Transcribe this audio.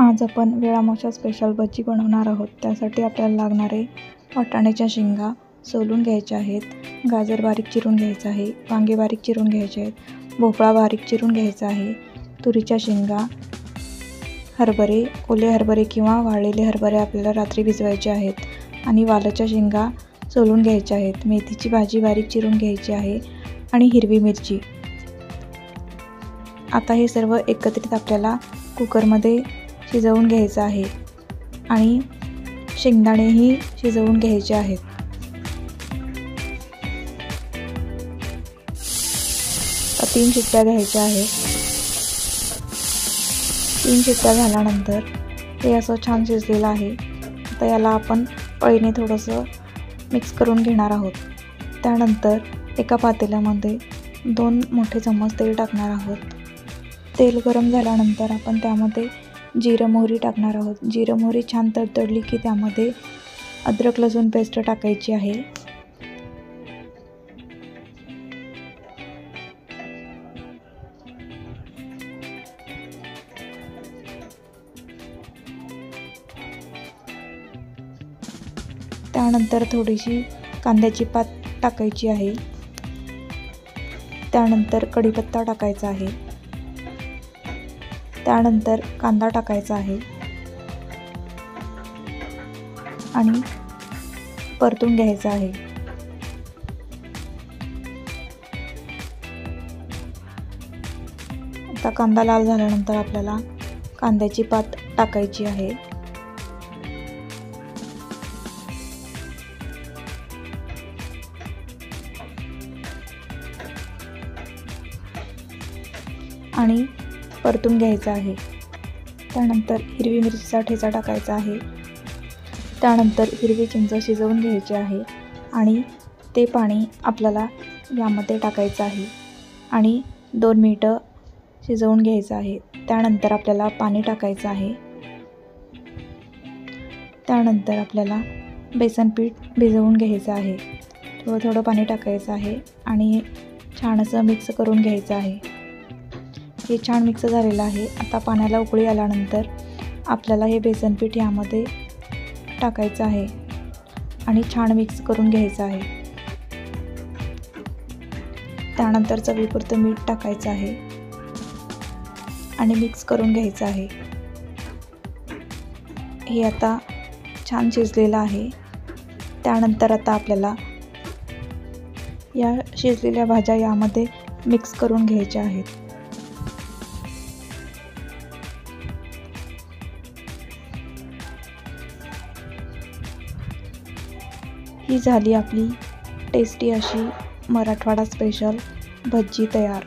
आज आपण वेळामावशा स्पेशल भजी बनवणार आहोत। त्यासाठी आपल्याला लागणारे वाटाण्याच्या शेंगा सोलून घ्यायच्या आहेत, गाजर बारीक चिरून घ्यायचं आहे, वांगे बारीक चिरून घ्यायचे आहेत, भोपळा बारीक चिरून घ्यायचा आहे, तुरीच्या शेंगा, हरभरे, ओले हरभरे किंवा वाळलेले हरभरे आपल्याला रात्री भिजवायचे आहेत आणि वालाच्या शेंगा सोलून घ्यायच्या आहेत, मेथीची भाजी बारीक चिरून घ्यायची आहे आणि हिरवी मिरची। आता हे सर्व एकत्रित आपल्याला कुकरमध्ये शिजवून घ्यायचं आहे आणि शेंगदाणेही शिजवून घ्यायचे आहेत। तीन शिट्ट्या घ्यायच्या आहेत। 3 शिट्ट्या झाल्यानंतर हे असं छान शिजलेलं आहे। आता याला आपण पळीने थोडंसं मिक्स करून घेणार आहोत। त्यानंतर एका पातेल्यामध्ये 2 मोठे चम्मच तेल टाकणार आहोत। तेल गरम झाल्यानंतर आपण त्यामध्ये जिरं मोहरी टाकणार आहोत। जिरं मोहरी छान तडतडली की त्यामध्ये अद्रक लसूण पेस्ट टाकायची आहे। त्यानंतर थोडीशी कांद्याची पात टाकायची आहे। त्यानंतर कढीपत्ता टाकायचा आहे। त्यानंतर कांदा टाकायचा आहे आणि परतून घ्यायचा आहे। आता कांदा लाल झाल्यानंतर आपल्याला कांद्याची पात टाकायची आहे। आणि परतून घ्यायचा आहे। त्यानंतर हिरवी मिरचीचा ठेचा टाकायचा आहे। त्यानंतर हिरवी चिंच शिजवून घ्यायची आहे आणि ते पाणी आपल्याला यामध्ये टाकायचं आहे आणि 2 मिनिटं शिजवून घ्यायचं आहे। त्यानंतर आपल्याला पाणी टाकायचं आहे। त्यानंतर आपल्याला बेसन पीठ भिजवून घ्यायचं आहे। थोडं थोडं पाणी टाकायचं आहे आणि छान असं मिक्स करून घ्यायचं आहे। हे छान मिक्स झालेलं आहे। आता पाण्याला उकळी आल्यानंतर आपल्याला हे बेसन पीठ यामध्ये टाकायचं आहे आणि छान मिक्स करून घ्यायचं आहे। त्यानंतर चवीपुरतं मीठ टाकायचं आहे आणि मिक्स करून घ्यायचं आहे। हे आता छान शिजलेलं आहे। त्यानंतर आता आपल्याला या शिजलेल्या भाज्या यामध्ये मिक्स करून घ्यायच्या आहेत। ही झाली आपली टेस्टी अशी मराठवाडा स्पेशल भजी तयार।